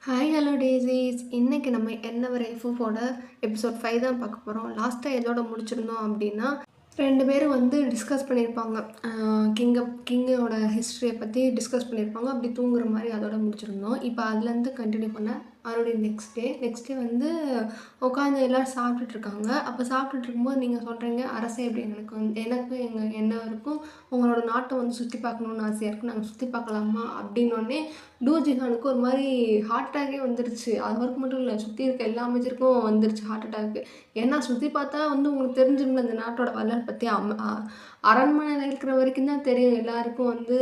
Hi hello டேஸீஸ். இன்னைக்கு நம்ம என்ன வர எஃப்எஃபோட எபிசோட் 5 தான் பார்க்க போகிறோம். லாஸ்ட்டாக எதோட முடிச்சிருந்தோம் அப்படின்னா 2 பேரும் வந்து டிஸ்கஸ் பண்ணியிருப்பாங்க. கிங்கோட ஹிஸ்ட்ரியை பற்றி டிஸ்கஸ் பண்ணியிருப்பாங்க. அப்படி தூங்குற மாதிரி அதோட முடிச்சிருந்தோம். இப்போ அதுலேருந்து கண்டினியூ பண்ண மறுபடியும் நெக்ஸ்ட் டே வந்து உட்காந்து எல்லோரும் சாப்பிட்டுட்ருக்காங்க. அப்போ சாப்பிட்டுட்டு இருக்கும்போது நீங்கள் சொல்கிறீங்க, அரசே எப்படி எனக்கும் எங்கள் என்னவருக்கும் உங்களோட நாட்டை வந்து சுற்றி பார்க்கணுன்னு ஆசையாக இருக்கும், நாங்கள் சுற்றி பார்க்கலாமா அப்படின்னோடனே டூஜிஹானுக்கு ஒரு மாதிரி ஹார்ட் அட்டாக்கே வந்துருச்சு. அது வரைக்கும் மட்டும் இல்லை, சுற்றி இருக்க எல்லா அமைச்சருக்கும் வந்துருச்சு ஹார்ட் அட்டாக்கு. ஏன்னா சுற்றி பார்த்தா வந்து உங்களுக்கு தெரிஞ்சிருமில்ல இந்த நாட்டோட வரலாறு பற்றி. அரண்மனையில் இருக்கிற வரைக்கும் தான் தெரியும் எல்லாருக்கும் வந்து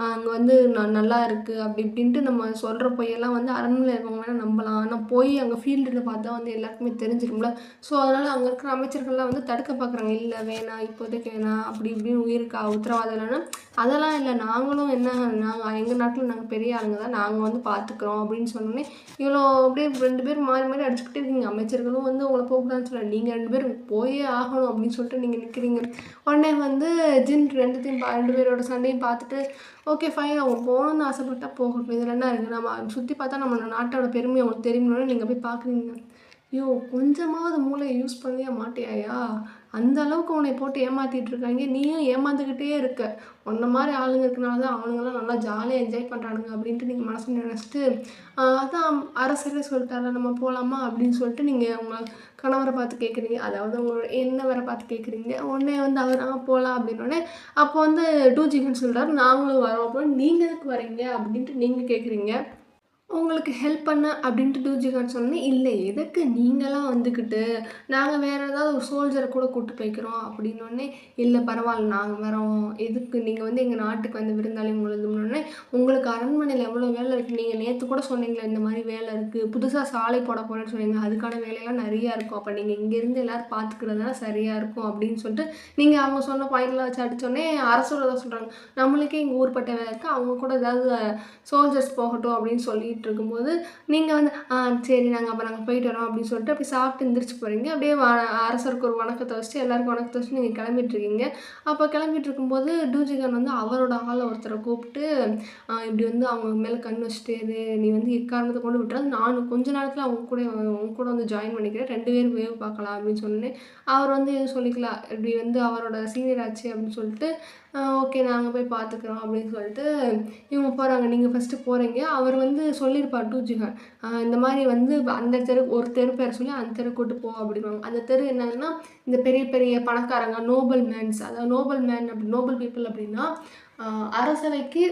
அங்கே வந்து நல்லா இருக்குது அப்படி இப்படின்ட்டு நம்ம சொல்கிற பொய்யெல்லாம் வந்து அரண்மனையில் இருக்கவங்க வேணால் நம்பலாம். ஆனால் போய் அங்கே ஃபீல்டில் பார்த்தா வந்து எல்லாருக்குமே தெரிஞ்சிரும்ல. ஸோ அதனால் அங்கே இருக்கிற அமைச்சர்கள்லாம் வந்து தடுக்க பார்க்குறாங்க. இல்லை வேணாம், இப்போதைக்கு வேணாம், அப்படி இப்படின்னு உயிருக்கா உத்தரவாதம் இல்லைன்னா அதெல்லாம் இல்லை, நாங்களும் என்ன நாங்கள் எங்கள் நாட்டில் நாங்கள் பெரிய ஆளுங்க தான், நாங்கள் வந்து பார்த்துக்குறோம் அப்படின்னு சொன்னோன்னே இவ்வளோ அப்படியே 2 பேர் மாறி மாறி அடிச்சுக்கிட்டே இருக்கீங்க. அமைச்சர்களும் வந்து உங்களை போகக்கூடாதுன்னு சொல்லலை, நீங்கள் 2 பேரும் போயே ஆகணும் அப்படின்னு சொல்லிட்டு நீங்கள் நிற்கிறீங்க. உடனே வந்து ஜின் 2 பேரோட சண்டையும் பார்த்துட்டு ஓகே ஃபைன், அவங்க போகணுன்னு ஆசைப்பட்டா போகட்டும், இதில் என்ன இருக்குது, நம்ம சுற்றி பார்த்தா நம்ம நாட்டோட பெருமை அவங்களுக்கு தெரியும்னு நீங்கள் போய் பார்க்குறீங்க. ஐயோ, கொஞ்சமாவது மூளையை யூஸ் பண்ணவே மாட்டியாயா? அந்த அளவுக்கு உன்னை போட்டு ஏமாற்றிட்டு இருக்காங்க, நீயும் ஏமாந்துக்கிட்டே இருக்க. உன்ன மாதிரி ஆளுங்க இருக்கனால தான் அவனுங்களாம் நல்லா ஜாலியாக என்ஜாய் பண்ணுறானுங்க அப்படின்ட்டு நீங்கள் மனசு நினச்சிட்டு அதான் அரசரே சொல்லிட்டாரா நம்ம போகலாமா அப்படின்னு சொல்லிட்டு நீங்கள் உங்கள் கணவரை பார்த்து கேட்குறீங்க, அதாவது உங்களோட என்னவரை பார்த்து கேட்குறீங்க. உடனே வந்து அவர் போகலாம் அப்படின்னோடனே அப்போ வந்து டூஜிகன் சொல்கிறார், நாங்களும் வரோம். அப்போ நீங்கள் எதுக்கு வரீங்க அப்படின்ட்டு நீங்கள் கேட்குறீங்க. உங்களுக்கு ஹெல்ப் பண்ண அப்படின்ட்டு டூஜிகான் சொன்னேன். இல்லை, எதுக்கு நீங்களாம் வந்துக்கிட்டு, நாங்கள் வேறு ஏதாவது ஒரு சோல்ஜரை கூட கூப்பிட்டு போய்க்கிறோம் அப்படின்னோடனே, இல்லை பரவாயில்ல நாங்கள் வரோம், எதுக்கு நீங்கள் வந்து எங்கள் நாட்டுக்கு வந்து விருந்தாளி உங்களுதுன்னொடனே, உங்களுக்கு அரண்மனையில் எவ்வளோ வேலை இருக்குது, நீங்கள் நேற்று கூட சொன்னீங்களே இந்த மாதிரி வேலை இருக்குது, புதுசாக சாலை போட போகிறேன்னு சொன்னீங்க, அதுக்கான வேலையெல்லாம் நிறையா இருக்கும், அப்போ நீங்கள் இங்கேருந்து எல்லோரும் பார்த்துக்கிறது தான் சரியாக இருக்கும் அப்படின்னு சொல்லிட்டு நீங்கள் அவங்க சொன்ன பாயிண்ட்லாம் வச்சு அடித்தோடனே அரசோட தான் சொல்கிறாங்க, நம்மளுக்கே இங்கே ஊர்பட்ட வேலை இருக்குது, அவங்க கூட ஏதாவது சோல்ஜர்ஸ் போகட்டும் அப்படின்னு சொல்லிட்டு இருக்கும்போது நீங்கள் வந்து சரி நாங்கள் போயிட்டு வரோம் அப்படின்னு சொல்லிட்டு அப்படி சாப்பிட்டு எந்திரிச்சு போகிறீங்க. அப்படியே அரசருக்கு ஒரு வணக்கத்தை வச்சுட்டு எல்லாருக்கும் வணக்கத்தை வச்சுட்டு நீங்கள் கிளம்பிட்டுருக்கீங்க. அப்போ கிளம்பிட்டு இருக்கும்போது டூஜிகான் வந்து அவரோட ஆளை ஒருத்தரை கூப்பிட்டு இப்படி வந்து அவங்க மேலே கண் வச்சுட்டு நீ வந்து எக்காரணத்தை கொண்டு விட்டுறது, நானும் கொஞ்ச நேரத்தில் அவங்க கூட வந்து ஜாயின் பண்ணிக்கிறேன், 2 பேரும் வேவ் பார்க்கலாம் அப்படின்னு சொன்னேன். அவர் வந்து எதுவும் சொல்லிக்கலாம், இப்படி வந்து அவரோட சீனியர் ஆச்சு அப்படின்னு சொல்லிட்டு ஓகே நாங்கள் போய் பார்த்துக்குறோம் அப்படின்னு சொல்லிட்டு இவங்க போகிறாங்க. நீங்கள் ஃபஸ்ட்டு போகிறீங்க. அவர் வந்து சொல்லியிருப்பார் டூஜிகான், இந்த மாதிரி வந்து அந்த ஒரு தெரு பேர் சொல்லி அந்த தெரு கூட்டு போ அப்படின்வாங்க. அந்த தெரு என்னன்னா இந்த பெரிய பெரிய பணக்காரங்க, நோபல் மேன்ஸ், அதாவது நோபல் பீப்புள் அப்படின்னா அரசவைக்கு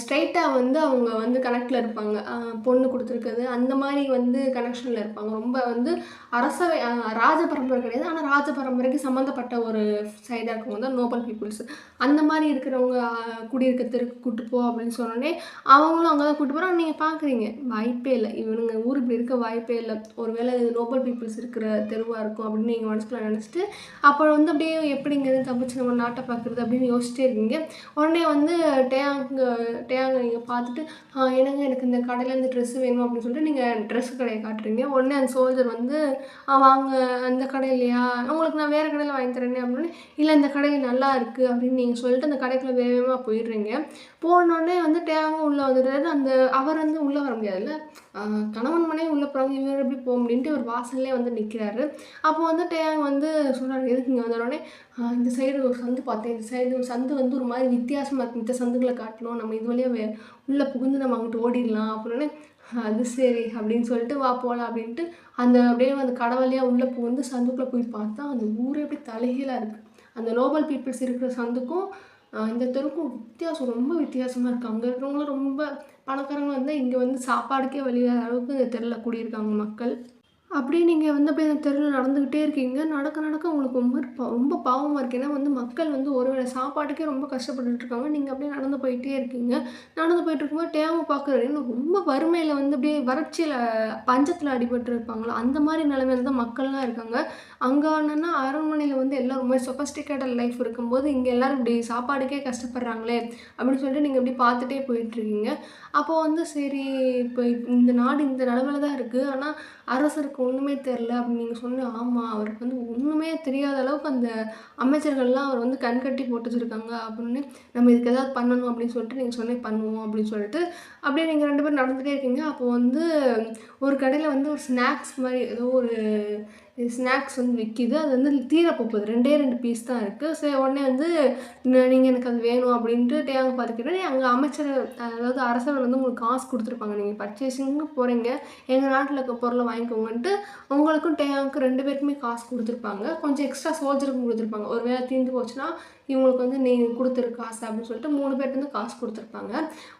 ஸ்ட்ரைட்டாக வந்து அவங்க வந்து கனெக்டில் இருப்பாங்க. பொண்ணு கொடுத்துருக்குது அந்த மாதிரி வந்து கனெக்ஷனில் இருப்பாங்க. ரொம்ப வந்து அரசவை ராஜ பரம்பரை கிடையாது, ஆனால் ராஜ பரம்பரைக்கு சம்மந்தப்பட்ட ஒரு சைடாக இருக்கவங்க தான் நோபல் பீப்புள்ஸ். அந்த மாதிரி இருக்கிறவங்க குடியிருக்க தெருக்கு கூட்டு போ அப்படின்னு சொன்னோடனே அவங்களும் அங்கே தான் கூட்டு போகிறோம். நீங்கள் பார்க்குறீங்க, வாய்ப்பே இல்லை, இவனுங்க ஊர் இப்படி இருக்க வாய்ப்பே இல்லை, ஒரு வேளை நோபல் பீப்புள்ஸ் இருக்கிற தெருவாக இருக்கும் அப்படின்னு நீங்கள் மனசுக்குள்ள நினச்சிட்டு அப்புறம் வந்து அப்படியே எப்படிங்க தப்பிச்சு நம்ம நாட்டை பார்க்குறது அப்படின்னு யோசிச்சிட்டே இருக்கீங்க. உடனே வந்து டேயாங்க நீங்கள் பார்த்துட்டு எனக்கு இந்த கடையில் இந்த ட்ரெஸ்ஸு வேணும் அப்படின்னு சொல்லிட்டு நீங்கள் ட்ரெஸ்ஸு கடையை காட்டுறீங்க. உடனே அந்த சோல்ஜர் வந்து வாங்க அந்த கடையிலையா, உங்களுக்கு நான் வேறு கடையில் வாங்கி தரேனே அப்படின்னு, இல்லை இந்த கடையில் நல்லா இருக்குது அப்படின்னு நீங்கள் சொல்லிட்டு அந்த கடைக்குள்ளே வேகமாக போயிடுறீங்க. போனோடனே வந்து டேயாங்க உள்ளே வந்துடுறாரு. அவர் வந்து உள்ளே வர முடியாதுல்ல, கணவன் மனைவி உள்ளே போகிறாங்க, இவர் எப்படி போக முடியுன்ட்டு ஒரு வாசல்லே வந்து நிற்கிறாரு. அப்போ வந்து டேயாங் வந்து சொல்கிறாரு, எதுக்கு இங்கே வந்தோடனே இந்த சைடு ஒரு சந்து பார்த்தேன், இந்த சைடு ஒரு சந்து வந்து ஒரு மாதிரி வித்தியாசமாக இருக்குது, இந்த சந்துகளை காட்டணும், நம்ம இது வழியாக உள்ளே புகுந்து நம்ம அங்கிட்டு ஓடிடலாம் அப்படின்னே, அது சரி அப்படின்னு சொல்லிட்டு வா போகலாம் அப்படின்ட்டு அப்படியே அந்த கடை வழியாக உள்ளே புகுந்து சந்துக்குள்ளே போய் பார்த்தா அந்த ஊரே எப்படி தலைகீழாக இருக்குது. அந்த நோபல் பீப்புள்ஸ் இருக்கிற சந்துக்கும் இந்த தெருவுக்கும் வித்தியாசம் ரொம்ப வித்தியாசமாக இருக்குது. அங்கே இருக்கிறவங்களும் ரொம்ப பணக்காரங்க வந்து இங்கே வந்து சாப்பாடுக்கே வழியாத அளவுக்கு இந்த தெருவில் குடியிருக்காங்க மக்கள். அப்படியே நீங்கள் வந்து அப்படியே அந்த தெருவில் நடந்துக்கிட்டே இருக்கீங்க. நடக்க நடக்க உங்களுக்கு ரொம்ப பாவமாக இருக்குது. ஏன்னா வந்து மக்கள் வந்து ஒரு வேளை சாப்பாட்டுக்கே ரொம்ப கஷ்டப்பட்டுட்ருக்காங்க. நீங்கள் அப்படியே நடந்து போயிட்டே இருக்கீங்க. நடந்து போயிட்டுருக்கும்போது டேயாங்க பார்க்குறாரு, ரொம்ப வறுமையில் வந்து அப்படியே வறட்சியில் பஞ்சத்தில் அடிபட்டு இருப்பாங்களா அந்த மாதிரி நிலைமையில தான் மக்கள்லாம் இருக்காங்க. அங்கே என்னன்னா அரண்மனையில் வந்து எல்லாம் ரொம்ப சொஃபஸ்டிகேட்டட் லைஃப் இருக்கும்போது இங்கே எல்லோரும் இப்படி சாப்பாடுக்கே கஷ்டப்படுறாங்களே அப்படின்னு சொல்லிட்டு நீங்கள் இப்படி பார்த்துட்டே போயிட்டுருக்கீங்க. அப்போது வந்து சரி இப்போ இந்த நாடு இந்த நிலமையில தான் இருக்குது, ஆனால் அரசருக்கு அவருக்கு ஒன்றுமே தெரில அப்படின்னு நீங்கள் சொன்ன ஆமாம், அவருக்கு வந்து ஒன்றுமே தெரியாத அளவுக்கு அந்த அமைச்சர்கள்லாம் அவர் வந்து கண்கட்டி போட்டு வச்சுருக்காங்க அப்படின்னு, நம்ம இதுக்கு ஏதாவது பண்ணணும் அப்படின்னு சொல்லிட்டு நீங்கள் சொன்னே பண்ணுவோம் அப்படின்னு சொல்லிட்டு அப்படியே நீங்கள் 2 பேரும் நடந்துகிட்டே இருக்கீங்க. அப்போது வந்து ஒரு கடையில் வந்து ஒரு ஸ்நாக்ஸ் மாதிரி ஏதோ ஒரு ஸ்நாக்ஸ் வந்து விற்கிது. அது வந்து தீரப்போகுது. 2 பீஸ் தான் இருக்குது. சரி உடனே வந்து நீங்கள் எனக்கு அது வேணும் அப்படின்ட்டு டேங்க பார்த்துக்கிட்டேன். அங்கே அமைச்சர் அதாவது அரசர் வந்து உங்களுக்கு காசு கொடுத்துருப்பாங்க. நீங்கள் பர்ச்சேசிங்கு போகிறீங்க, எங்கள் நாட்டில் இருக்க பொருளை வாங்கிக்கோங்கன்ட்டு உங்களுக்கும் டேயாவுக்கு 2 பேருக்குமே காசு கொடுத்துருப்பாங்க. கொஞ்சம் எக்ஸ்ட்ரா சோல்ஜருக்கும் கொடுத்துருப்பாங்க. ஒரு வேளை தீர்ந்து போச்சுன்னா இவங்களுக்கு வந்து நீ கொடுத்துரு காசு அப்படின்னு சொல்லிட்டு 3 பேர்ட்டு காசு கொடுத்துருப்பாங்க.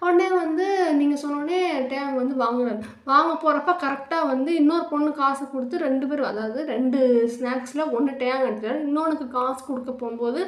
உடனே வந்து நீங்கள் சொன்னோடனே டேங் வந்து வாங்குறாரு. வாங்க போகிறப்ப கரெக்டாக வந்து இன்னொரு பொண்ணு காசு கொடுத்து 2 பேரும், அதாவது 2 ஸ்நாக்ஸில் 1 டேங் எடுத்துட்டாரு. இன்னொன்றுக்கு காசு கொடுக்க போகும்போது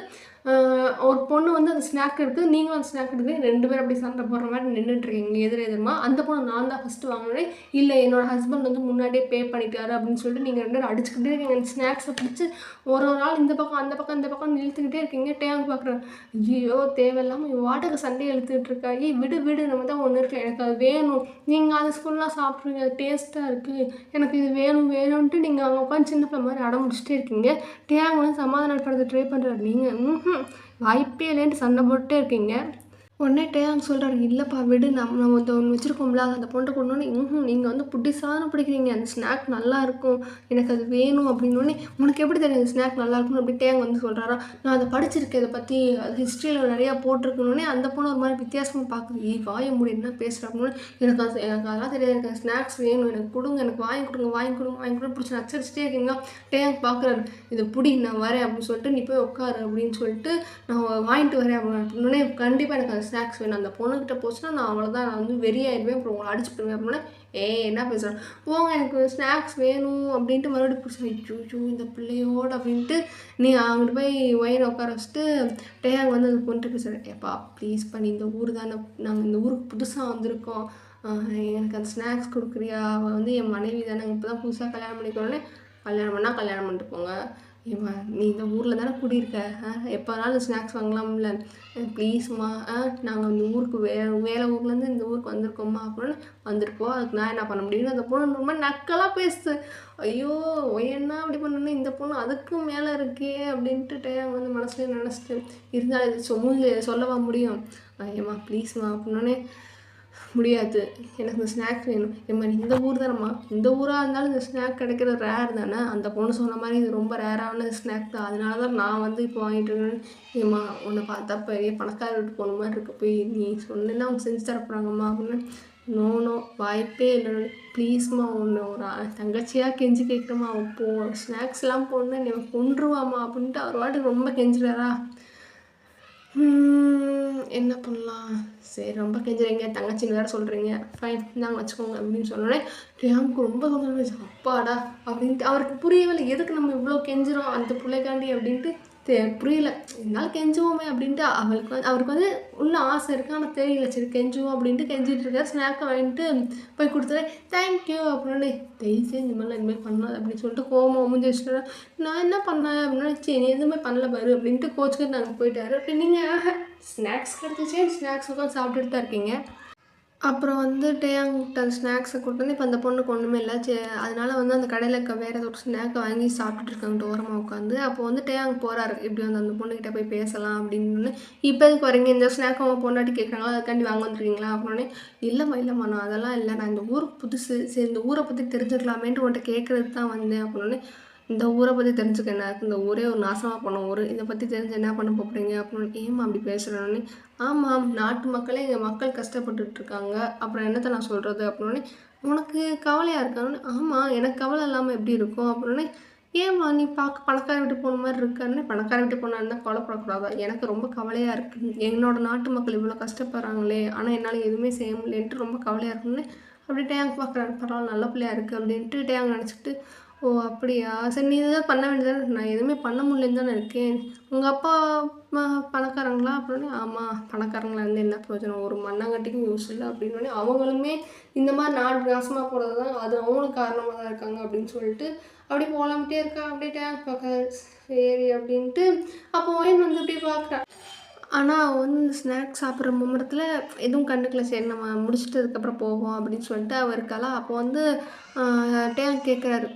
ஒரு பொண்ணு வந்து அந்த ஸ்நாக் எடுத்து நீங்களும் அந்த ஸ்நாக் எடுத்து 2 பேரும் அப்படி சண்டை போடுற மாதிரி நின்றுட்டுருக்கீங்க எதிரமா. அந்த பொண்ணு நான் தான் ஃபஸ்ட்டு வாங்கினேன், இல்லை என்னோடய ஹஸ்பண்ட் வந்து முன்னாடியே பே பண்ணிட்டாரு அப்படின்னு சொல்லிட்டு நீங்கள் 2 பேரும் அடிச்சுக்கிட்டே இருக்கீங்க. அந்த ஸ்நாக்ஸை பிடிச்சி ஒரு நாள் இந்த பக்கம் அந்த பக்கம் இந்த பக்கம் இழுத்துக்கிட்டே இருக்கீங்க. டேங்க் பார்க்குறேன், ஐயோ தேவையில்லாமல் வாட்டுக்கு சண்டையை இழுத்துக்கிட்டு இருக்கா, விடு விடு நம்ம தான் ஒன்று இருக்கு, எனக்கு அது வேணும், நீங்கள் அது ஸ்கூல்லாம் சாப்பிட்றீங்க, அது டேஸ்ட்டாக இருக்குது, எனக்கு இது வேணும் வேணும்ன்ட்டு நீங்கள் அங்கே உட்காந்து சின்ன பிள்ளை மாதிரி அடம் முடிச்சுட்டே இருக்கீங்க. டேங் வந்து சமாதானப்படுத்த ட்ரை பண்ணுறாரு. நீங்கள் வாய்ப்பே இல்லைன்ட்டு சண்டை போட்டுட்டே இருக்கீங்க. உடனே டேயாங் சொல்கிறாரு, இல்லைப்பா விடு, நம்ம வந்து ஒன்று வச்சுருக்கோம்ல அந்த பொண்ணை கொண்டோன்னே நீங்கள் வந்து புட்டிசான பிடிக்கிறீங்க, அந்த ஸ்நாக் நல்லா இருக்கும், எனக்கு அது வேணும் அப்படின்னோடனே உனக்கு எப்படி தெரியும் அந்த ஸ்நாக் நல்லா இருக்கும்னு அப்படி டேயாங் வந்து சொல்கிறாரா. நான் அதை படிச்சிருக்கேன், இதை பற்றி அது ஹிஸ்ட்ரியில் நிறையா போட்டிருக்கணுன்னே அந்த பொண்ணு ஒரு மாதிரி வித்தியாசமாக பார்க்குது. வாய மூடி என்ன பேசுகிறாங்கன்னு, எனக்கு அதெல்லாம் தெரியாது, எனக்கு ஸ்நாக்ஸ் வேணும், எனக்கு கொடுங்க, எனக்கு வாங்கி கொடுங்க பிடிச்சி நச்சரிச்சிட்டே இருக்கீங்க. டேயாங் பார்க்குறாரு, இதை பிடி நான் வரேன் அப்படின்னு சொல்லிட்டு நீ போய் உட்காரு அப்படின்னு சொல்லிட்டு நான் வாங்கிட்டு வரேன் அப்படின்னோடனே கண்டிப்பாக எனக்கு ஸ்நாக்ஸ் வேணும், அந்த பொண்ணுக்கிட்ட போச்சுன்னா நான் அவ்வளோதான், நான் வந்து வெறியாயிடுவேன், அப்புறம் உங்களை அடிச்சு போடுவேன் அப்படின்னா என்ன பேசுகிறேன், போங்க எனக்கு ஸ்நாக்ஸ் வேணும் அப்படின்ட்டு மறுபடியும் பிடிச்சா. ஐயோ இந்த பிள்ளையோட அப்படின்ட்டு நீ அங்கிட்டு போய் ஒயினை உட்கார வச்சுட்டு டேயாங் வந்து அந்த பொண்ணுட்டு பேசுகிறேன், ஏப்பா ப்ளீஸ் பண்ணி இந்த ஊர் தானே, நாங்கள் இந்த ஊருக்கு புதுசாக வந்திருக்கோம், எனக்கு அந்த ஸ்நாக்ஸ் கொடுக்குறியா, அவள் வந்து என் மனைவி தானே, இப்போ தான் புதுசாக கல்யாணம் பண்ணிக்கிறோன்னே, கல்யாணம் பண்ணால் கல்யாணம் பண்ணிட்டு போங்க, நீ இந்த ஊரில் தானே குடியிருக்க, எப்போனாலும் ஸ்நாக்ஸ் வாங்கலாம்ல, ப்ளீஸ்மா, நாங்கள் இந்த ஊருக்கு வேறு ஊர்லேருந்து இந்த ஊருக்கு வந்திருக்கோம்மா அப்படின்னு வந்துருக்கோம், அதுக்கு நான் என்ன பண்ண முடியும்னு அந்த பொண்ணு ரொம்ப நக்கலாக பேசுது. ஐயோ என்ன அப்படி பண்ணணும்னா இந்த பொண்ணு அதுக்கும் மேலே இருக்கே அப்படின்ட்டு டேயாங் வந்து மனசுலேயே நினச்சிட்டு இருந்தாலும் இது சொல்லவா முடியும், ஏம்மா ப்ளீஸ்மா அப்படின்னோடனே முடியாது, எனக்கு இந்த ஸ்நாக்ஸ் வேணும், ஏம்மா இந்த ஊர் தானம்மா, இந்த ஊராக இருந்தாலும் இந்த ஸ்நாக் கிடைக்கிறது ரேர் தானே, அந்த பொண்ணு சொன்ன மாதிரி இது ரொம்ப ரேரான ஸ்நாக் தான், அதனால தான் நான் வந்து இப்போ வாங்கிட்டு இருக்கேன், ஏம்மா உன்னை பார்த்தா பெரிய பணக்கார வீட்டு போன மாதிரி இருக்க, போய் நீ சொன்னேன்னா அவங்க செஞ்சு தரப்போகிறாங்கம்மா அப்படின்னு. நோ வாய்ப்பே இல்லை, ப்ளீஸ்மா ஒன்று ஒரு தங்கச்சியாக கெஞ்சி கேட்குறம்மா, அவன் ஸ்நாக்ஸ்லாம் போடணும் நீ கொன்றுவாம்மா அப்படின்ட்டு அவர் வாட்டுக்கு ரொம்ப கெஞ்சுறாரா. என்ன பண்ணலாம், சரி ரொம்ப கெஞ்சுறீங்க, தங்கச்சின்னு வேறு சொல்கிறீங்க, ஃபைன் இந்தாங்க வச்சுக்கோங்க அப்படின்னு சொன்னோடனே டேயாங்க்கு ரொம்ப சந்தோஷம், அப்பாடா அப்படின்ட்டு. அவருக்கு புரியவில்லை எதுக்கு நம்ம இவ்வளோ கெஞ்சுறோம் அந்த பிள்ளைக்காண்டி அப்படின்ட்டு புரியல, இருந்தாலும் கெஞ்சுவோமே அப்படின்ட்டு அவருக்கு வந்து உள்ள ஆசை இருக்குது, ஆனால் தெரியல, சரி கெஞ்சுவோம் அப்படின்ட்டு கெஞ்சிட்டு இருக்காரு. ஸ்நாக்கை வாங்கிட்டு போய் கொடுத்துட்டு தேங்க்யூ அப்படின்னு, தயவுசெய்து இந்த மாதிரிலாம் இனிமேல் பண்ணாது அப்படின்னு சொல்லிட்டு கோவமாக முடிஞ்சு வச்சுட்டு, நான் என்ன பண்ணேன் அப்படின்னா சரி நீ எதுவுமே பண்ணல பாரு அப்படின்ட்டு கோச்சுக்கிட்டு நாங்கள் போயிட்டாரு. அப்படி நீங்கள் ஸ்நாக்ஸ் கிடச்சிச்சு, ஸ்நாக்ஸ் உட்காந்து சாப்பிட்டுட்டு தான் இருக்கீங்க. அப்புறம் வந்து டேயாங்கிட்ட அந்த ஸ்நாக்ஸை கொடுத்து வந்து இப்போ அந்த பொண்ணுக்கு ஒன்றுமே இல்லை, அதனால வந்து அந்த கடையில் இருக்க வேறு ஏதோ ஒரு ஸ்நாக்கை வாங்கி சாப்பிட்டுட்டு இருக்காங்க ஓரமாக உட்காந்து. அப்போ வந்து டேயாங் போகிறாரு, இப்படி வந்து அந்த பொண்ணுக்கிட்ட போய் பேசலாம் அப்படின்னு. இப்போ எதுக்கு வரீங்க, இந்த ஸ்நாக் அவங்க பொண்டாட்டி கேட்குறாங்களா, அதுக்காண்டி வாங்க வந்துருக்கீங்களா அப்படின்னே. இல்லைம்மா நான் அதெல்லாம் இல்லை, நான் இந்த ஊருக்கு புதுசு, சரி இந்த ஊரை பற்றி தெரிஞ்சுக்கலாமேன்ட்டு உன்கிட்ட கேட்குறது தான் வந்தேன் அப்படின்னு. இந்த ஊரை பற்றி தெரிஞ்சுக்க என்ன இருக்குது, இந்த ஊரே ஒரு நாசமாக பண்ண ஊர், இதை பற்றி தெரிஞ்சு என்ன பண்ண போகிறீங்க அப்படின்னு. ஏம்மா அப்படி பேசுகிறேன்னு. ஆமாம் நாட்டு மக்களே எங்கள் மக்கள் கஷ்டப்பட்டுட்ருக்காங்க, அப்புறம் என்னத்தை நான் சொல்கிறது அப்படின்னு. உனக்கு கவலையாக இருக்கான்னு. ஆமாம் எனக்கு கவலை இல்லாமல் எப்படி இருக்கும் அப்படின்னு. ஏம்மா நீ பார்க்க பணக்கார வீட்டு போன மாதிரி இருக்கான்னு. பணக்கார வீட்டு போனா இருந்தால் கவலைப்படக்கூடாதா, எனக்கு ரொம்ப கவலையாக இருக்குது, என்னோடய நாட்டு மக்கள் இவ்வளோ கஷ்டப்படுறாங்களே, ஆனால் என்னால் எதுவுமே செய்ய முடியலன்ட்டு ரொம்ப கவலையாக இருக்குன்னு. அப்படி டேயாங் பார்க்குறாரு, பரவாயில்ல நல்ல பிள்ளையாக இருக்குது அப்படின்ட்டு டேயாங் நினச்சிக்கிட்டு. ஓ அப்படியா, சரி நீ எதாவது பண்ண வேண்டியதானே, நான் எதுவுமே பண்ண முடியலன்னு தானே இருக்கேன், உங்கள் அப்பா பணக்காரங்களா அப்படின்னு. ஆமாம் பணக்காரங்களா இருந்து என்ன பிரயோஜனம், ஒரு மண்ணாங்கட்டிக்கும் யூஸ் இல்லை அப்படின்னு. அவங்களுமே இந்த மாதிரி நாடு நாசமாக போகிறது தான், அது அவங்களும் காரணமாக தான் இருக்காங்க அப்படின்னு சொல்லிட்டு அப்படி போகலாம்ட்டே இருக்கா. அப்படியே டேங்க் பார்க்க சரி அப்படின்ட்டு. அப்போ ஒயின் வந்து இப்படி பார்க்குறா. ஆனா, அவ வந்து இந்த ஸ்நாக்ஸ் சாப்பிடுற மும்முரத்தில எதுவும் கண்டுக்கல. சரி நம்ம முடிச்சுட்டு அதுக்கப்புறம் போவோம் அப்படின்னு சொல்லிட்டு அவ இருக்காளா, அப்போ வந்து அ டேங்க் கேட்குறாரு.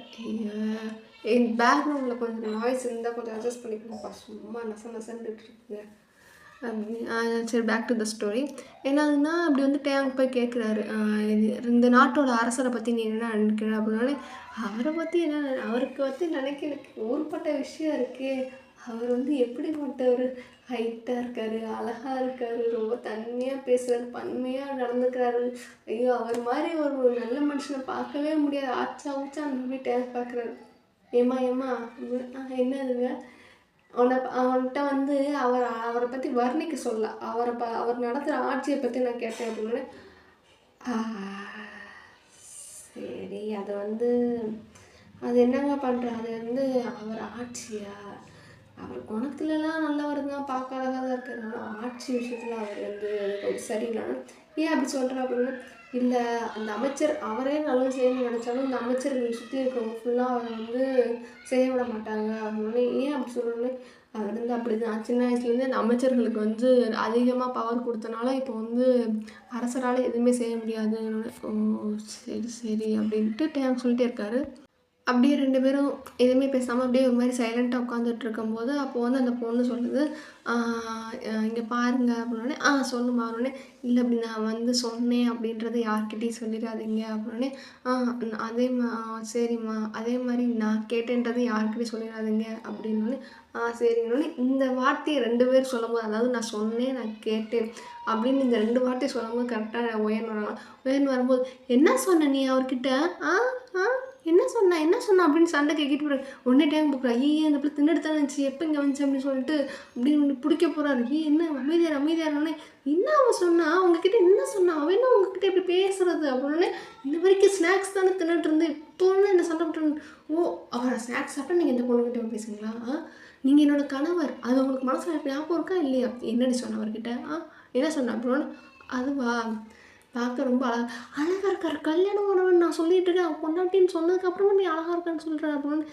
என் பேக்ரவுண்டில கொஞ்சம் நாய்ஸ் இருந்தா கொஞ்சம் அட்ஜஸ்ட் பண்ணிக்கோங்கப்பா. சும்மா நச நசன்னுட்டு இருக்குங்க. சரி பேக் டு த ஸ்டோரி. என்னாதுன்னா அப்படி வந்து டேங்க் போய் கேட்குறாரு. இந்த நாட்டோட அரசரை பத்தி நீ என்ன நினைக்கிற? அப்படின்னோனே, அவர பத்தி என்ன அவருக்கு பத்தி நினைக்க எனக்கு ஊருப்பட்ட விஷயம் இருக்கே. அவர் வந்து எப்படிப்பட்டவரு? ஹைட்டா இருக்காரு, அழகா இருக்காரு, ரொம்ப தன்மையா பேசுறாரு, பன்மையா நடந்துக்கிறாரு. ஐயோ! அவர் மாரி ஒரு நல்ல மனுஷன பார்க்கவே முடியாது. ஆச்சா ஊச்சான்னு போய் டேங்க் பார்க்குறாரு. ஏம்மா ஏம்மா என்னதுங்க? அவன்கிட்ட வந்து அவரை பற்றி வர்ணிக்க சொல்ல, அவர் நடத்துகிற ஆட்சியை பற்றி நான் கேட்டேன் அப்படின்னோடனே, சரி அதை வந்து அது என்னங்க பண்ணுற அது வந்து அவர் ஆட்சியா, அவர் குணத்துலலாம் நல்லவர் தான், பார்க்க அழகாக தான் இருக்காரு. ஆனால் ஆட்சி விஷயத்தில் அவர் வந்து கொஞ்சம் சரியில்லைன்னா ஏன் அப்படி சொல்கிறேன் அப்படின்னா, இல்லை அந்த அமைச்சர் அவரே நல்லது செய்யணும்னு நினச்சாலும் இந்த அமைச்சர்கள் சுற்றி இருக்கிறவங்க ஃபுல்லாக அவரை வந்து செய்ய விட மாட்டாங்க அப்படின்னே. ஏன் அப்படி சொல்கிறோன்னே, அவர் வந்து அப்படி தான் சின்ன வயசுலேருந்தே அந்த அமைச்சர்களுக்கு வந்து அதிகமாக பவர் கொடுத்தனால இப்போ வந்து அரசரால் எதுவுமே செய்ய முடியாது. ஓ சரி சரி அப்படின்ட்டு டேங்க் சொல்லிட்டே இருக்காரு. அப்படியே 2 பேரும் எதுவுமே பேசாம அப்படியே ஒரு மாரி சைலண்ட்டா உட்காந்துட்டு இருக்கும்போது, அப்போ வந்து அந்த பொண்ணு சொல்லுது, "ஆ இங்க பாருங்க" அப்படின்னோனே, சொல்லுமா" அப்படின்னோனே, "இல்ல அப்படி நான் வந்து சொன்னேன் அப்படின்றத யார்கிட்டயும் சொல்லிடாதீங்க" அப்படின்னோனே, "ஆ சரிம்மா. அதே மாரி நான் கேட்டேன்றத யார்கிட்டயும் சொல்லிடாதீங்க" அப்படின்னோனே, சரின்னோனே இந்த வார்த்தைய 2 பேர் சொல்லும்போது, அதாவது நான் சொன்னேன், நான் கேட்டேன் அப்படின்னு இந்த 2 வார்த்தைய சொல்லும்போது கரெக்ட்டா உயர்ந்து வராங்க. உயர்ந்து வரும்போது, "என்ன சொன்ன நீ அவர்கிட்ட? ஆ ஆ என்ன சொன்னா என்ன சொன்னா அப்படின்னு சண்டை கேட்கிட்டு போறாரு. உடனே டைம் பார்க்குறா. ஐயே அந்த பிள்ளை தின்னுட்டு தானே இருந்துச்சு எப்போ இங்கே வந்துச்சு அப்படின்னு சொல்லிட்டு அப்படின்னு பிடிக்க போறாரு. என்ன அமைதியானோடனே என்ன அவன் சொன்னா உங்ககிட்ட என்ன சொன்னா அவன் என்ன உங்ககிட்ட இப்படி பேசுறது அப்படின்னு இந்த வரைக்கும் ஸ்நாக்ஸ் தானே தின்னுட்டு இருந்து இப்போ என்ன சண்டை போட்டு ஓ அவரை ஸ்நாக்ஸ் சாப்பிட்டா நீங்கள் இந்த பொண்ணுகிட்ட பேசுங்களா நீங்கள் என்னோட கணவர் அது உங்களுக்கு மனசில் ஞாபகம் இருக்கா இல்லையா என்னடி சொன்ன அவர்கிட்ட என்ன சொன்ன அப்படின்னு அதுவா பார்க்க ரொம்ப அழகாக இருக்கார் கல்யாணம் ஆனவன் நான் சொல்லிட்டு இருக்கேன் அவன் பொண்டாட்டின்னு சொன்னதுக்கப்புறமா நீ அழகாக இருக்கான்னு சொல்கிறேன் அப்படின்னு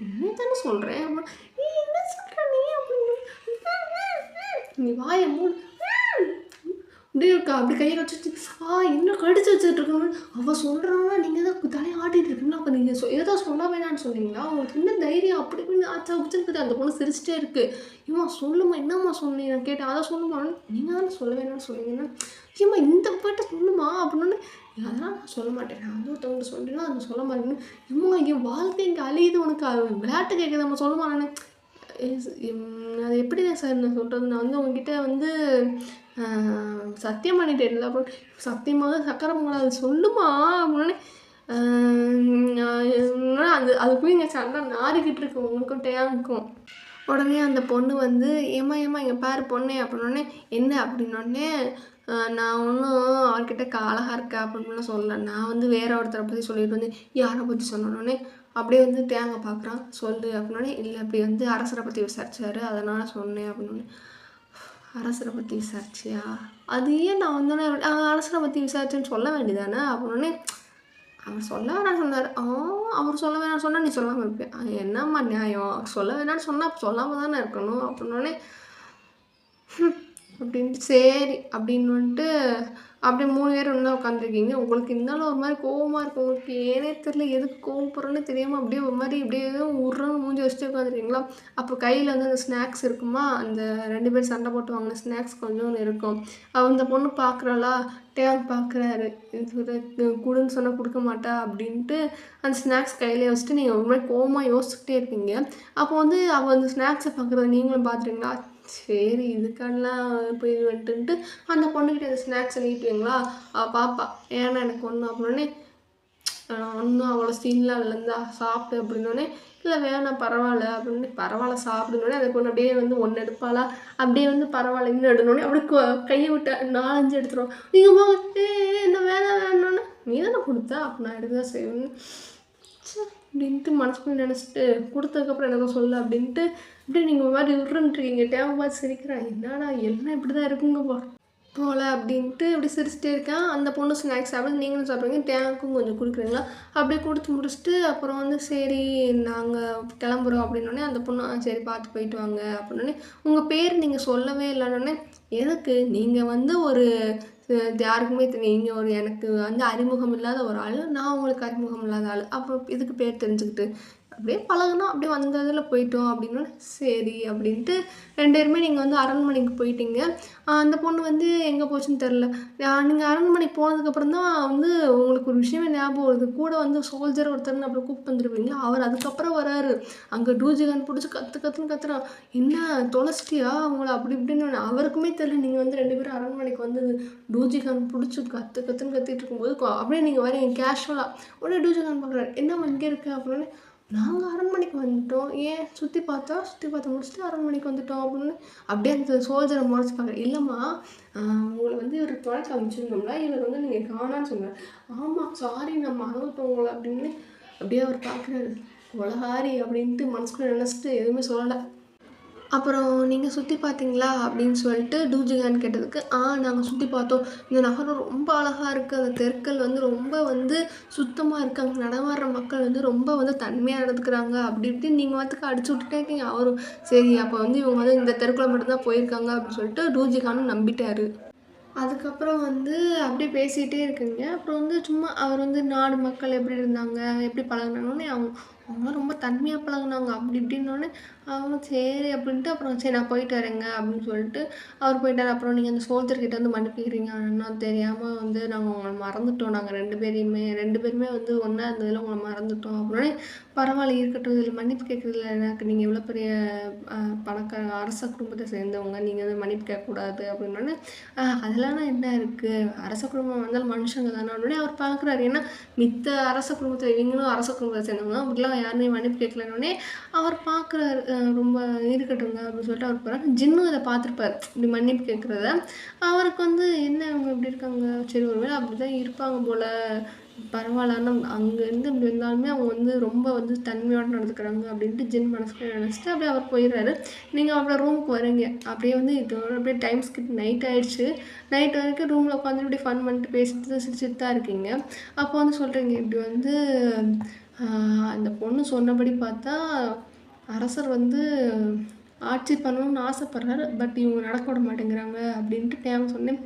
என்ன தானே சொல்கிறேன் அப்படின்னு நீ என்ன சொல்கிற நீ அப்படின்னு நீ வாயை மூடு அப்படியே இருக்கா அப்படி கையை வச்சுட்டு என்ன கடிச்சு வச்சுட்டு இருக்கோன்னு அவள் சொல்கிறான்னா நீங்கள் தான் தலையை ஆட்டிகிட்டு இருக்கீங்களா அப்போ நீங்கள் ஏதோ சொல்ல வேணான்னு சொன்னீங்களா உங்களுக்கு என்ன தைரியம் அப்படி இப்படின்னு ஆச்சா பிடிச்சிருக்குது அந்த பொண்ணு சிரிச்சிட்டே இருக்குது ஏம்மா சொல்லுமா என்னம்மா சொன்னீங்க நான் கேட்டேன் அதை சொல்லுமா நீங்கள் தானே சொல்ல வேணாம்னு சொன்னீங்கன்னா ஏம்மா இந்த பாட்டை சொல்லுமா அப்படின்னு அதெல்லாம் நான் சொல்ல மாட்டேன் நான் வந்து ஒருத்தவங்க சொல்லிட்டேன்னா அதை சொல்ல மாட்டேன்னு ஏம்மா என் வாழ்க்கை இங்கே அழியுது உனக்கு விளையாட்டு கேட்குது நம்ம சொல்லுமா நான் அது எப்படி தான் சார் நான் சொல்கிறது நான் வந்து உங்ககிட்ட வந்து சத்தியம் பண்ணிட்டேன்ல அப்புறம் சத்தியமாக சக்கரை பொங்கல் அது சொல்லுமா அப்படின்னு அது போய் இங்கே சண்டை நாரிக்கிட்டு இருக்கு உங்களுக்கும் டேங்க்கும் உடனே அந்த பொண்ணு வந்து ஏம்மா இங்கே பாரு பொண்ணே அப்படின்னோடனே என்ன அப்படின்னோடனே நான் ஒன்றும் அவர்கிட்ட அழகாக இருக்கா அப்படின்லாம் சொல்லலை நான் வந்து வேற ஒருத்தரை பற்றி சொல்லிட்டு வந்து யாரை பற்றி சொன்னோடனே அப்படியே வந்து தேங்காய் பார்க்குறான் சொல்லு அப்படின்னோடனே இல்லை அப்படி வந்து அரசரை பற்றி விசாரிச்சாரு அதனால் சொன்னேன் அப்படின்னு அரசரை பற்றி விசாரிச்சியா அது ஏன் நான் வந்தோடனே அரசரை பற்றி விசாரிச்சேன்னு சொல்ல வேண்டியதானே அப்படின்னே அவர் சொல்ல வேணான்னு சொன்னார் அவர் சொல்ல வேணாம்னு சொன்னால் நீ சொல்லாமல் இருப்பேன் என்னம்மா நியாயம் சொல்ல வேணான்னு சொன்னால் சொல்லாமல் தானே இருக்கணும் அப்படின்னோடனே அப்படின்ட்டு சரி அப்படின்னு வந்துட்டு அப்படியே 3 பேர் ஒன்றா உட்காந்துருக்கீங்க உங்களுக்கு இருந்தாலும் ஒரு மாதிரி கோவமாக இருக்கும் உங்களுக்கு ஏனே தெரியல எதுக்கு கோவப்படுறோன்னு தெரியாமல் அப்படியே ஒரு மாதிரி இப்படியே உருன்னு மூஞ்சி வச்சுட்டு உட்காந்துருக்கீங்களா அப்போ கையில் வந்து அந்த ஸ்நாக்ஸ் இருக்குமா அந்த 2 பேர் சண்டை போட்டு வாங்கின ஸ்நாக்ஸ் கொஞ்சம் இருக்கும் அந்த பொண்ணு பார்க்குறாளா டேங்க் பார்க்குறாரு கொடுன்னு சொன்னால் கொடுக்க மாட்டா அப்படின்ட்டு அந்த ஸ்நாக்ஸ் கையிலே வச்சுட்டு நீங்கள் ஒரு மாதிரி கோவமாக யோசிச்சுக்கிட்டே இருப்பீங்க அப்போ வந்து அவள் அந்த ஸ்நாக்ஸை பார்க்குறது நீங்களும் பார்த்துருங்களா சரி இதுக்கெல்லாம் போய் இது வந்துட்டு அந்த பொண்ணுக்கிட்ட அந்த ஸ்நாக்ஸை நீட்டுவீங்களா பாப்பா ஏன்னா எனக்கு ஒன்று அப்படின்னே ஒன்றும் அவ்வளோ சீன்லாம் இல்லைந்தா சாப்பிட்டு அப்படின்னோடனே இல்லை வேணாம் பரவாயில்ல அப்படின்னு பரவாயில்ல சாப்பிடுனோடனே அந்த பொண்ணு அப்படியே வந்து ஒன்று எடுப்பாளா அப்படியே வந்து பரவாயில்ல இன்னும் எடுனோடனே அப்படியே கையை விட்டு 4-5 எடுத்துருவோம் நீங்கள் போக என்ன வேணான்னு நீ தானே கொடுத்தா அப்போ நான் எடுக்க தான் செய்வேன்னு அப்படின்ட்டு மனசுக்குள்ள நினச்சிட்டு கொடுத்ததுக்கப்புறம் எனக்கு சொல்ல அப்படின்ட்டு இப்படி நீங்கள் ஒரு மாதிரி விட்ருன்ட்ருக்கீங்க டேம் பார்த்து சிரிக்கிறேன் என்னடா எல்லாம் இப்படி தான் இருக்குங்கப்பா போல அப்படின்ட்டு இப்படி சிரிச்சிட்டே இருக்கேன். அந்த பொண்ணு ஸ்நாக்ஸ் சாப்பிடுது, நீங்களும் சாப்பிடுங்க, டேங்க்கும் கொஞ்சம் குடுக்குறீங்களா? அப்படியே குடுத்து முடிச்சுட்டு அப்புறம் வந்து சரி நாங்க கிளம்புறோம் அப்படின்னோனே, அந்த பொண்ணு சரி பார்த்து போயிட்டு வாங்க அப்படின்னோனே, உங்க பேர் நீங்க சொல்லவே இல்லன்னோனே, எதுக்கு? நீங்க வந்து ஒரு யாருக்குமே நீங்க ஒரு எனக்கு வந்து அறிமுகம் இல்லாத ஒரு ஆளு. நான் உங்களுக்கு அறிமுகம் இல்லாத ஆளு. அப்போ இதுக்கு பேர் தெரிஞ்சுக்கிட்டு. அப்படியே பழகுனோம். அப்படியே வந்த இதில போயிட்டோம் அப்படின்னோனே, சரி அப்படின்ட்டு 2 பேருமே நீங்க வந்து அரண்மனைக்கு போயிட்டீங்க. அந்த பொண்ணு வந்து எங்க போச்சுன்னு தெரியல. நீங்க அரண்மனைக்கு போனதுக்கப்புறம் தான் வந்து உங்களுக்கு ஒரு விஷயமே ஞாபகம் வருது. கூட வந்து சோல்ஜர் ஒருத்தர்ன்னு அப்புறம் கூப்பிட்டு வந்துருப்பீங்களா, அவர் அதுக்கப்புறம் வராரு. அங்க டூஜிகான் புடிச்சு கத்து கத்துன்னு கத்துறான். "என்ன தொலைச்சிட்டியா அவங்கள?" அப்படி இப்படின்னு. அவருக்குமே தெரியல நீங்க வந்து 2 பேரும் அரண்மனைக்கு வந்தது. டூஜிகான் புடிச்சு கத்து கத்துன்னு கத்திட்டு இருக்கும்போது, அப்படியே நீங்க வரீங்க கேஷுவலா. உடனே டூஜிகான் பார்க்குறாரு. "என்னம்மா இங்க இருக்க?" அப்படின்னு. "நாங்க அரண்மனைக்கு வந்துட்டோம்." "ஏன்?" சுத்தி பார்த்து முடிச்சுட்டு அரண்மனைக்கு வந்துட்டோம் அப்படின்னு. அப்படியே அந்த சோல்ஜர முறைச்சு பார்க்குறேன். "இல்லம்மா, உங்கள வந்து இவரு தொலைச்சு அனுப்பிச்சிருந்தோம்ல, இவர் வந்து நீங்க காணோன்னு சொன்னாரு." "ஆமா, சாரி நான் மறந்துட்டோம் உங்கள." அப்படின்னு. அப்படியே அவர் பார்க்குறாரு. "கொலகாரி" அப்படின்ட்டு மனசுக்குள்ள நினச்சிட்டு எதுவுமே சொல்லல. அப்புறம் "நீங்க சுத்தி பார்த்தீங்களா?" அப்படின்னு சொல்லிட்டு டூஜிகான் கேட்டதுக்கு, நாங்க சுத்தி பார்த்தோம். இந்த நகரம் ரொம்ப அழகா இருக்கு. அந்த தெருக்கள் வந்து ரொம்ப வந்து சுத்தமா இருக்கு. அங்க நடமாடுற மக்கள் வந்து ரொம்ப வந்து தன்மையா நடந்துக்கிறாங்க." அப்படி இப்படின்னு நீங்க பாட்டுக்கு அடிச்சு விட்டுட்டே இருக்கீங்க. அவரும் சரி அப்போ வந்து இவங்க வந்து இந்த தெருக்குள்ள மட்டும் தான் போயிருக்காங்க அப்படின்னு சொல்லிட்டு டூஜிகானும் நம்பிட்டாரு. அதுக்கப்புறம் வந்து அப்படியே பேசிகிட்டே இருக்குங்க. அப்புறம் வந்து சும்மா அவர் வந்து நாடு மக்கள் எப்படி இருந்தாங்க, எப்படி பழகுனாங்கன்னே அவங்கலாம் ரொம்ப தன்மையா பழகுனாங்க. அப்படி இப்படின்னோனே, அவரும் சரி அப்படின்ட்டு அப்புறம் சரி நான் போயிட்டு வரேங்க அப்படின்னு சொல்லிட்டு அவர் போயிட்டாரு. அப்புறம் நீங்க அந்த சோல்ஜர் கிட்ட வந்து மன்னிப்பு கேட்குறீங்க. அண்ணா தெரியாம வந்து நாங்க உங்கள மறந்துட்டோம். நாங்க 2 பேருமே வந்து ஒண்ணா இருந்ததுல உங்கள மறந்துட்டோம் அப்படின்னோனே, பரவாயில்ல இருக்கட்டும். இதில மன்னிப்பு கேட்குறதுல எனக்கு நீங்க இவ்வளோ பெரிய அ பணக்கார அரச குடும்பத்த சேர்ந்தவங்க. நீங்க வந்து மன்னிப்பு கேட்கக்கூடாது அப்படின்னோனே, அதெல்லாம் என்ன இருக்கு? அரச குடும்பம் வந்தாலும் மனுஷங்க தானே உடனே அவர் பார்க்குறாரு. ஏன்னா மித்த அரச குடும்பத்தில இவங்களும் அரச குடும்பத்தை சேர்ந்தவங்க தான். அப்படிலாம் யாருமே மன்னிப்பு கேட்கலன்னோனே அவர் பார்க்குறாரு. ரொம்ப இருக்கட்டுங்க அப்படின்னு சொல்லிட்டு அவர் போறாரு. ஜின்னும் இத பார்த்துருப்பாரு. இப்படி மன்னிப்பு கேட்குறத. அவருக்கு வந்து என்ன இவங்க இப்படி இருக்காங்க? சரி ஒரு வேளை அப்படிதான் இருப்பாங்க போல. பரவால்ல. ஆனா அங்கேருந்து இப்படி இருந்தாலுமே அவங்க வந்து ரொம்ப வந்து தன்மையோட நடந்துக்கிறாங்க அப்படின்ட்டு ஜின் மனசுக்குள்ள நினச்சிட்டு அப்படியே அவர் போயிடுறாரு. நீங்க அவரோட ரூமுக்கு வரீங்க. அப்படியே வந்து இதோட அப்படியே டைம் ஸ்கிப் நைட் ஆயிடுச்சு. நைட் வரைக்கும் ரூமில் உட்காந்து இப்படி ஃபன் பண்ணிட்டு பேசிட்டு சிரிச்சுட்டு தான் இருக்கீங்க. அப்போ வந்து சொல்கிறீங்க இப்படி வந்து அந்த பொண்ணு சொன்னபடி பார்த்தா அரசர் வந்து ஆட்சி பண்ணணும்னு ஆசைப்படுறாரு. பட் இவங்க நடக்க விட மாட்டேங்கிறாங்க அப்படின்ட்டு டேம் சொன்னேன்.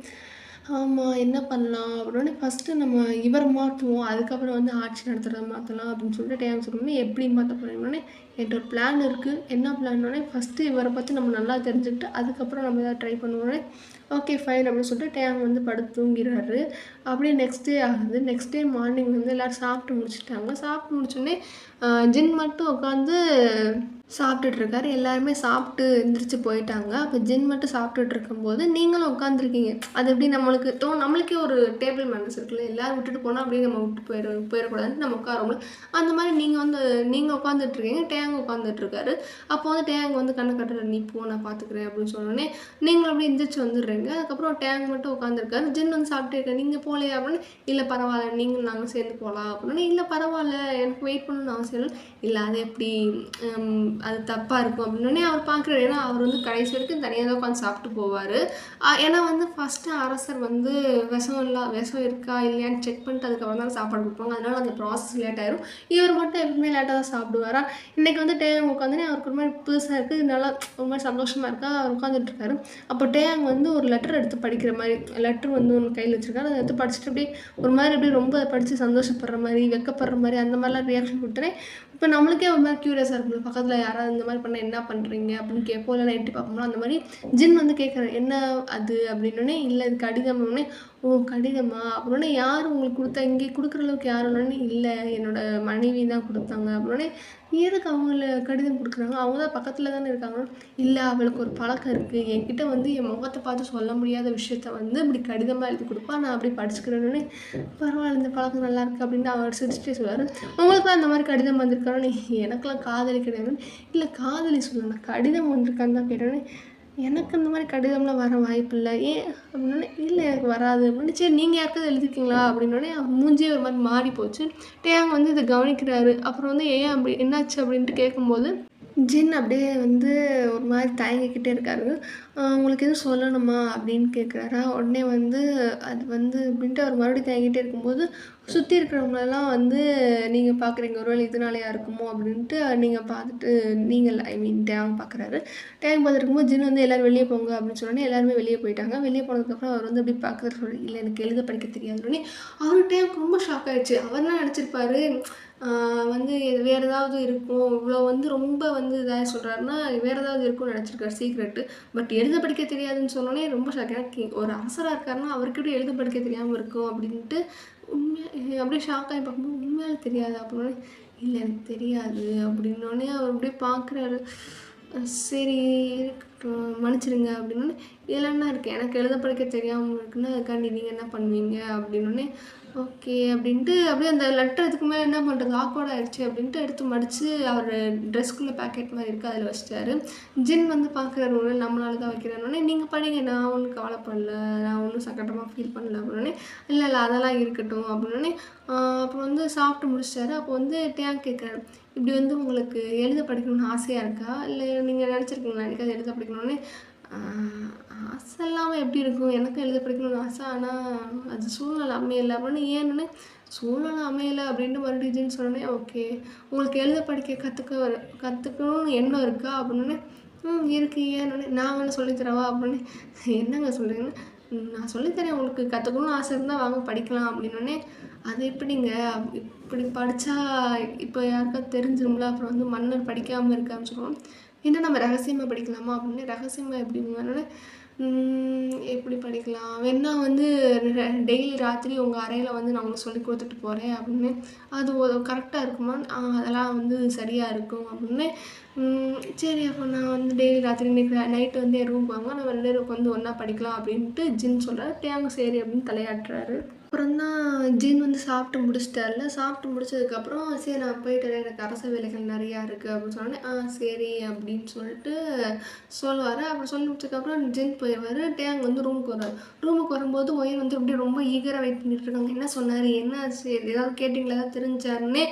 ஆமா என்ன பண்ணலாம் அப்படின்னோடனே ஃபஸ்ட்டு நம்ம இவரை மாற்றுவோம். அதுக்கப்புறம் வந்து ஆட்சி நடத்துறத மாற்றலாம் அப்படின்னு சொல்லிட்டு டேம் சொன்னோடனே எப்படி மாற்ற போறீங்கன்னோடனே என்கிட்ட ஒரு பிளான் இருக்குது. என்ன பிளான்னோடனே ஃபஸ்ட்டு இவரை பற்றி நம்ம நல்லா தெரிஞ்சுக்கிட்டு அதுக்கப்புறம் நம்ம எதாவது ட்ரை பண்ணுவோன்னே ஓகே ஃபைன் அப்படின்னு சொல்லிட்டு டேம் வந்து படுத்து தூங்கிடுறாரு. அப்படியே நெக்ஸ்ட் டே ஆகுது. நெக்ஸ்ட் டே மார்னிங் வந்து எல்லோரும் சாப்பிட்டு முடிச்சுட்டாங்க. சாப்பிட்டு முடிச்சோடனே ஜின் மட்டும் உட்காந்து சாப்பிட்டுட்டு இருக்காரு. எல்லாருமே சாப்பிட்டு எந்திரிச்சு போயிட்டாங்க. அப்போ ஜின் மட்டும் சாப்பிட்டுட்டு இருக்கும்போது நீங்களும் உட்காந்துருக்கீங்க. அது எப்படி நம்மளுக்கு நம்மளுக்கே ஒரு டேபிள் மேனர்ஸ் இருக்குல்ல. எல்லாரும் விட்டுட்டு போனால் அப்படியே நம்ம விட்டு போயிடக்கூடாதுன்னு நம்ம உட்காரோம்ல. அந்த மாதிரி நீங்கள் உட்காந்துட்டு இருக்கீங்க. டேங் உட்காந்துட்டு இருக்காரு. அப்போ வந்து டேங் வந்து கண்ணை கட்டுறாரு. "நீ போ நான் பார்த்துக்கிறேன்" அப்படின்னு சொன்னோடனே நீங்களும் அப்படியே எந்திரிச்சு வந்துடுறீங்க. அதுக்கப்புறம் டேங் மட்டும் உட்காந்துருக்காரு. ஜின் வந்து சாப்பிட்டே இருக்காரு. "நீங்கள் போகலையா?" அப்படின்னு. "இல்லை பரவாயில்ல நீங்களும் நாங்கள் சேர்ந்து போகலாம்" அப்படின்னா. "இல்லை பரவாயில்ல எனக்கு வெயிட் பண்ணணும்னு அவசியம் இல்லை." "இல்லை அது எப்படி அது தப்பாக இருக்கும்" அப்படின்னோடனே அவர் பார்க்குறாரு. ஏன்னா அவர் வந்து கடைசி வரைக்கும் தனியாக தான் உட்காந்து சாப்பிட்டு போவார். ஏன்னா வந்து ஃபஸ்ட்டு அரசர் வந்து விஷம் இருக்கா இல்லையான்னு செக் பண்ணிட்டு அதுக்கப்புறம் தான் சாப்பாடு கொடுப்பாங்க. அதனால அந்த ப்ராசஸ் லேட் ஆயிரும். இவர் மட்டும் எப்பவுமே லேட்டாக தான் சாப்பிடுவாரா. இன்றைக்கி வந்து டேங் உட்காந்துனே அவருக்கு ஒரு மாதிரி புதுசாக இருக்குது. நல்லா ஒரு மாதிரி சந்தோஷமாக இருக்கா. அவர் உட்காந்துட்டு இருக்காரு. அப்போ டேங் வந்து ஒரு லெட்டர் எடுத்து படிக்கிற மாதிரி லெட்டர் வந்து ஒன்று கையில் வச்சுருக்காரு. அதை எடுத்து படிச்சுட்டு அப்படியே ஒரு மாதிரி அப்படியே ரொம்ப அதை படித்து சந்தோஷப்படுற மாதிரி வெக்கப்படுற மாதிரி அந்த மாதிரிலாம் ரியாக்ஷன் கொடுத்தனே இப்போ நம்மளுக்கே ஒரு மாதிரி க்யூரியஸாக இருக்கும். பக்கத்தில் யாராவது இந்த மாதிரி பண்ணால் என்ன பண்ணுறீங்க அப்படின்னு கேட்போம். இல்லை எட்டி பார்ப்போம்ல. அந்த மாதிரி ஜின் வந்து கேட்குறேன் என்ன அது அப்படின்னோடனே இல்லை இது கடிதம்னே. "ஓ கடிதமா?" அப்படின்னோடனே "யார் உங்களுக்கு கொடுத்தா? இங்கே கொடுக்குற அளவுக்கு யாருன்னொடனே இல்லை என்னோட மனைவி தான் கொடுத்தாங்க" அப்படின்னோடனே எதுக்கு அவங்கள கடிதம் கொடுக்குறாங்க? அவங்க தான் பக்கத்தில் தானே இருக்காங்க. "இல்லை அவளுக்கு ஒரு பழக்கம் இருக்குது. என்கிட்ட வந்து என் முகத்தை பார்த்து சொல்ல முடியாத விஷயத்த வந்து இப்படி கடிதமாக எழுதி கொடுப்பா. நான் அப்படி படிச்சுக்கிறேன்னொடனே பரவாயில்ல இந்த பழக்கம் நல்லாயிருக்கு" அப்படின்னு அவர் சிரிச்சிட்டே சொல்லுவார். "உங்களுக்குலாம் அந்த மாதிரி கடிதம் வந்திருக்கானே?" "எனக்கெல்லாம் காதலி கிடையாதுன்னு." "இல்லை காதலி சொல்லணும் கடிதம் வந்திருக்கான்னு தான் கேட்டோன்னே." "எனக்கு அந்த மாதிரி கடிதம்லாம் வர வாய்ப்பில்லை." "ஏன்?" அப்படின்னோடனே "இல்லை எனக்கு வராது" அப்படின்னு. "சரி நீங்கள் யாருக்காவது எழுதிருக்கீங்களா?" அப்படின்னோடனே மூஞ்சியே ஒரு மாதிரி மாறி போச்சு. டேங் வந்து இதை கவனிக்கிறாரு. அப்புறம் வந்து ஏன் அப்படி என்னாச்சு அப்படின்ட்டு கேட்கும்போது ஜின் அப்படியே வந்து ஒரு மாதிரி தயங்கிக்கிட்டே இருக்காரு. உங்களுக்கு எதுவும் சொல்லணுமா அப்படின்னு கேட்குறாரா. உடனே வந்து அது வந்து அப்படின்ட்டு அவர் மறுபடியும் தேங்கிட்டே இருக்கும்போது சுற்றி இருக்கிறவங்களெல்லாம் வந்து நீங்கள் பார்க்குறீங்க ஒருவேளை இதனாலயா இருக்குமோ அப்படின்ட்டு நீங்கள் பார்த்துட்டு நீங்கள் ஐ மீன் டேங் பார்க்குறாரு. டேங் பார்த்துட்டு இருக்கும்போது ஜின் வந்து எல்லோரும் வெளியே போங்க அப்படின்னு சொன்னோன்னே எல்லாருமே வெளியே போயிட்டாங்க. வெளியே போனதுக்கப்புறம் அவர் வந்து அப்படி பார்க்குறது சொல்லி இல்லை எனக்கு எழுத படிக்க தெரியாதுன்னே அவர் டேங்க் ரொம்ப ஷாக் ஆகிடுச்சு. அவர் தான் நினச்சிருப்பாரு வந்து வேறு ஏதாவது இருக்கும் இவ்வளோ வந்து ரொம்ப வந்து இதாக சொல்கிறாருன்னா வேறு ஏதாவது இருக்கும்னு நினச்சிருக்காரு சீக்ரெட்டு. பட் எழுத படிக்க தெரியாதுன்னு சொன்னோன்னே ரொம்ப ஷாக். எனக்கு ஒரு அரசராக இருக்காருன்னா அவர்கிட்ட எழுத படிக்க தெரியாமல் இருக்கும் அப்படின்ட்டு உண்மையாக அப்படியே ஷாக் ஆகி பார்க்கும்போது உண்மையாலே தெரியாது அப்படின்னோடனே இல்லை எனக்கு தெரியாது அப்படின்னோடனே அவர் அப்படியே பார்க்குறாரு. சரி இருக்கட்டும் மன்னிச்சிடுங்க அப்படின்னோடனே இதில் என்ன இருக்குது எனக்கு எழுத படிக்க தெரியாமல் இருக்குன்னா அதுக்காண்டி நீங்கள் என்ன பண்ணுவீங்க அப்படின்னோடனே ஓகே அப்படின்ட்டு அப்படியே அந்த லெட்டர் இதுக்கு மேலே என்ன பண்ணுறது ஆக்வர்ட் ஆகிடுச்சு அப்படின்ட்டு எடுத்து மடித்து அவர் ட்ரெஸ்க்குள்ளே பேக்கெட் மாதிரி இருக்குது அதில் வச்சிட்டாரு. ஜின் வந்து பார்க்குறாரு ஒன்று நம்மளால தான் வைக்கிறேன்னொடனே நீங்கள் படிங்க நான் ஒன்றும் கவலைப்படல நான் ஒன்றும் சங்கடமாக ஃபீல் பண்ணல அப்படின்னே இல்லை இல்லை அதெல்லாம் இருக்கட்டும் அப்படின்னே அப்புறம் வந்து சாப்பிட்டு முடிச்சிட்டாரு. அப்போ வந்து டேங்க் கேட்குறாரு இப்படி வந்து உங்களுக்கு எழுத படிக்கணும்னு ஆசையாக இருக்கா இல்லை நீங்கள் நினச்சிருக்கீங்களா எனக்கு எழுத படிக்கணும்னு. ஆசை இல்லாமல் எப்படி இருக்கும் எனக்கும் எழுத படிக்கணும்னு ஆசை ஆனால் அது சூழ்நிலை அமையலை அப்படின்னு ஏன்னு சூழ்நிலை அமையலை அப்படின்ட்டு மறுபடியும் சொன்னோன்னே ஓகே உங்களுக்கு எழுத படிக்க கற்றுக்கணும்னு எண்ணம் இருக்கா அப்படின்னு இருக்கு ஏன்னு நான் வேணா சொல்லித்தரவா அப்படின்னு என்னங்க சொல்கிறீங்கன்னு நான் சொல்லித்தரேன் உங்களுக்கு கற்றுக்கணும்னு ஆசை இருந்தால் வாங்க படிக்கலாம் அப்படின்னோடனே அது எப்படிங்க இப்படி படித்தா இப்போ யாருக்காவது தெரிஞ்சிரும்ல அப்புறம் வந்து மன்னர் படிக்காமல் இருக்கான்னு சொல்லுவோம். என்ன நம்ம ரகசியமாக படிக்கலாமா அப்படின்னு கரகசியமாக எப்படிங்கன்னு எப்படி படிக்கலாம் வேணா வந்து டெய்லி ராத்திரி உங்கள் அறையில் வந்து நான் உங்களுக்கு சொல்லி கொடுத்துட்டு போகிறேன் அப்படின்னு அது கரெக்டாக இருக்குமா அதெல்லாம் வந்து சரியாக இருக்கும் அப்படின்னு சரி அப்போ நான் வந்து டெய்லி ராத்திரி நைட்டு வந்து என் ரூம் வாங்க நம்ம 2 பேரும் வந்து ஒன்றா படிக்கலாம் அப்படின்ட்டு ஜின் சொல்கிறாரு. டேங்க சரி அப்படின்னு தலையாட்டுறாரு. அப்புறம் தான் ஜின் வந்து சாப்பிட்டு முடிச்சிட்டார்ல சாப்பிட்டு முடிச்சதுக்கப்புறம் சரி நான் போயிட்டு எனக்கு அரச வேலைகள் நிறையா இருக்குது அப்படின்னு சொன்னோன்னே சரி அப்படின்னு சொல்லிட்டு சொல்லுவார். அப்புறம் சொல்லி முடிச்சதுக்கப்புறம் ஜின் போயிடுவார். டேங் வந்து ரூமுக்கு வருவார். ரூமுக்கு வரும்போது ஒயன் வந்து அப்படியே ரொம்ப ஈகராக வெயிட் பண்ணிட்டு இருக்காங்க. என்ன சொன்னார் என்ன சரி ஏதாவது கேட்டிங்களா ஏதாவது தெரிஞ்சாருன்னே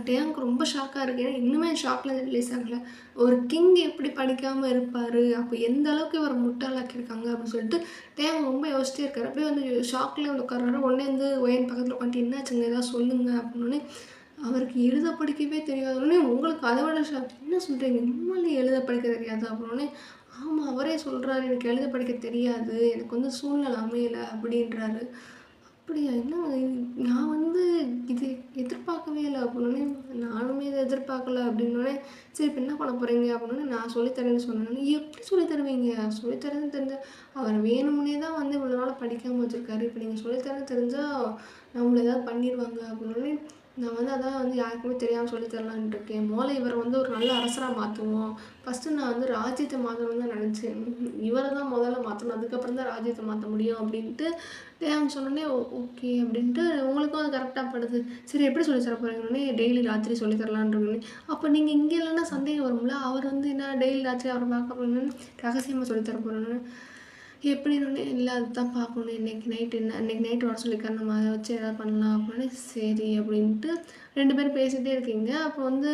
டேங்க் ரொம்ப ஷாக்காக இருக்குது. ஏன்னா இன்னுமே ஷாக்கில் ரிலீஸ் ஆகலை. ஒரு கிங் எப்படி படிக்காமல் இருப்பார் அப்போ எந்த அளவுக்கு இவர் முட்டாளாக்கியிருக்காங்க அப்படின்னு சொல்லிட்டு டேங்க் ரொம்ப யோசிச்சிட்டே இருக்காரு. அப்படியே வந்து ஷாக்லேயே வந்து உட்கார்றாரு. உடனே வந்து ஒயன் பக்கத்தில் உட்காந்து என்னாச்சுங்க ஏதாவது சொல்லுங்கள் அப்படின்னு அவருக்கு எழுத படிக்கவே தெரியாதோடனே உங்களுக்கு அதை விட ஷாக் என்ன சொல்கிறீங்க உண்மையிலே எழுத படிக்க தெரியாது அப்படின்னே ஆமாம் அவரே சொல்கிறாரு எனக்கு எழுத படிக்க தெரியாது எனக்கு வந்து சூழ்நிலை அமையலை அப்படின்றாரு. அப்படியா என்ன நான் வந்து இது எதிர்பார்க்கவே இல்லை அப்படின்னே நானுமே இதை எதிர்பார்க்கல அப்படின்னோடனே சரி இப்போ என்ன பண்ண போகிறீங்க அப்படின்னே நான் சொல்லித்தரேன்னு சொன்னேன். எப்படி சொல்லித்தருவீங்க சொல்லித்தரேன்னு தெரிஞ்ச அவர் வேணும்னே தான் வந்து இவ்வளோ நாள் படிக்காமல் வச்சுருக்காரு. இப்போ நீங்கள் சொல்லித்தரேன்னு தெரிஞ்சால் நம்மளை ஏதாவது பண்ணிடுவாங்க அப்படின்னோடனே நான் வந்து அதான் வந்து யாருக்குமே தெரியாமல் சொல்லித்தரலான்னு இருக்கேன். முதல்ல இவரை வந்து ஒரு நல்ல அரசராக மாற்றுவோம். ஃபஸ்ட்டு நான் வந்து ராஜ்யத்தை மாற்றணும்னு தான் நினச்சேன். இவரை தான் முதல்ல மாற்றணும் அதுக்கப்புறம் தான் ராஜ்யத்தை மாற்ற முடியும் அப்படின்ட்டு டேம் சொன்னோடனே ஓகே அப்படின்ட்டு உங்களுக்கும் அது கரெக்டாக படுது. சரி எப்படி சொல்லித்தர போகிறீங்கன்னே டெய்லி ராத்திரி சொல்லித்தரலான்னு. அப்போ நீங்கள் இங்கே இல்லைன்னா சந்தேகம் வரும்ல அவர் வந்து என்ன டெய்லி ராத்திரி அவரை பார்க்க போகிறீங்கன்னு ரகசியமாக சொல்லித்தர போகிறேன்னு எப்படின்னு இல்லை அதுதான் பார்க்கணும் இன்றைக்கி நைட்டு வர சொல்லியிருக்காரு நம்ம அதை வச்சு எதாவது பண்ணலாம் அப்படின்னு சரி அப்படின்ட்டு 2 பேரும் பேசிகிட்டே இருக்கீங்க. அப்போ வந்து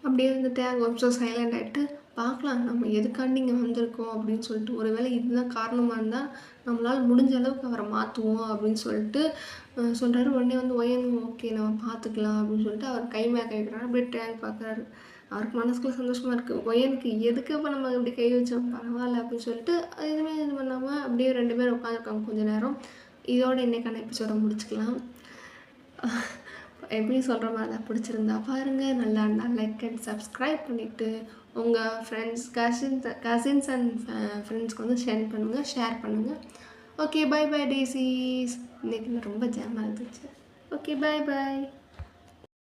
அப்படியே வந்துட்டு அங்கே கொஞ்சம் சைலண்ட் ஆகிட்டு பார்க்கலாம் நம்ம எதுக்காண்டி இங்கே வந்திருக்கோம் அப்படின்னு சொல்லிட்டு ஒருவேளை இதுதான் காரணமாக இருந்தால் நம்மளால் முடிஞ்ச அளவுக்கு அவரை மாற்றுவோம் அப்படின்னு சொல்லிட்டு சொல்கிறாரு. உடனே வந்து ஒயன் ஓகே நம்ம பார்த்துக்கலாம் அப்படின்னு சொல்லிட்டு அவர் கை மேலே கை வைக்கிறாரு. அப்படியே டேங்க் பார்க்குறாரு. அவருக்கு மனசுக்குள்ள சந்தோஷமாக இருக்குது. ஒயனுக்கு எதுக்கு இப்போ நம்ம இப்படி கை வச்சோம் பரவாயில்ல அப்படின்னு சொல்லிட்டு எதுவுமே இது பண்ணாமல் அப்படியே 2 பேரும் உட்காந்துருக்காங்க கொஞ்சம் நேரம். இதோட இன்றைக்கான எபிசோட முடிச்சுக்கலாம். எப்படி சொல்கிற மாதிரி தான் பிடிச்சிருந்தா பாருங்கள் நல்லா லைக் அண்ட் சப்ஸ்கிரைப் பண்ணிவிட்டு உங்கள் ஃப்ரெண்ட்ஸ் கசின்ஸ் அண்ட் ஃப்ரெண்ட்ஸ்க்கு வந்து ஷேர் பண்ணுங்கள். ஓகே பை டேசிஸ். இன்றைக்கி ரொம்ப ஜாமாக இருந்துச்சு. Okay by.